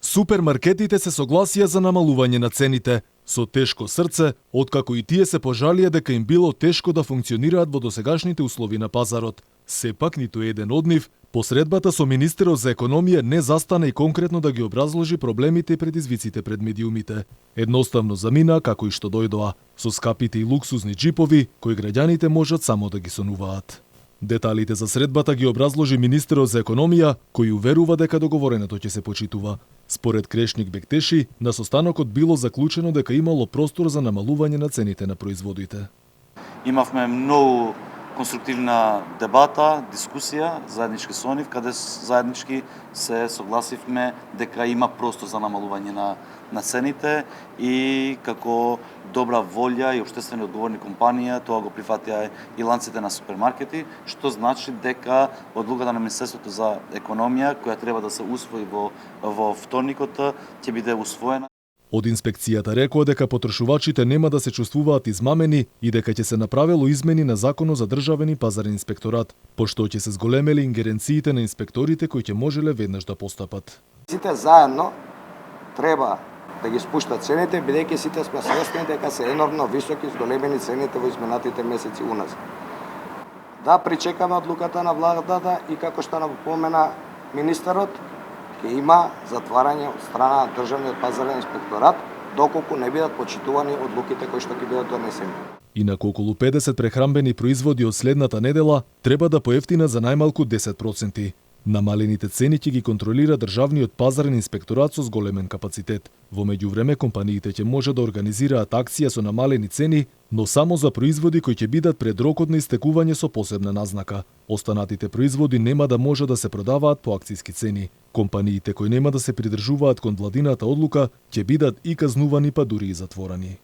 Супермаркетите се согласија за намалување на цените, со тешко срце, откако и тие се пожалија дека им било тешко да функционираат во досегашните услови на пазарот. Сепак ниту еден од нив, по средбата со министерот за економија не застана и конкретно да ги образложи проблемите и предизвиците пред медиумите. Едноставно замина како и што дојдоа, со скапите и луксузни джипови, кои граѓаните можат само да ги сонуваат. Деталите за средбата ги образложи министерот за економија, кој уверува дека договоренето ќе се почитува. Според Крешник Бектеши, на состанокот било заклучено дека имало простор за намалување на цените на производите. Имавме многу конструктивна дебата, дискусија, заеднички со нив, каде заеднички се согласивме дека има простор за намалување на цените и како добра волја и општествено одговорни компанија, тоа го прифатија и ланците на супермаркети, што значи дека одлуката на Министерството за економија, која треба да се усвои во вторникот, ќе биде усвоена. Од инспекцијата рекоа дека потрошувачите нема да се чувствуваат измамени и дека ќе се направило измени на Законот за државен и пазарен инспекторат, пошто ќе се зголемели ингеренциите на инспекторите кои ќе можеле веднаш да постапат. Сите заедно треба да ги спуштат цените, бидејќи сите сме свесни дека се енормно високи зголемени цените во изминатите месеци у нас. Да причекаме одлуката на владата и како што напомена министерот, ќе има затварање од страна на државниот пазарен инспекторат доколку не бидат почитувани одлуките кои што ќе бидат донесени. Инаку околу 50 прехрамбени производи од следната недела треба да поевтина за најмалку 10%. Намалените цени ќе ги контролира државниот пазарен инспекторат со зголемен капацитет. Во меѓувреме компаниите ќе може да организираат акција со намалени цени, но само за производи кои ќе бидат пред рокот на истекување со посебна назнака. Останатите производи нема да може да се продаваат по акцијски цени. Компаниите кои нема да се придржуваат кон владината одлука ќе бидат и казнувани па дури и затворени.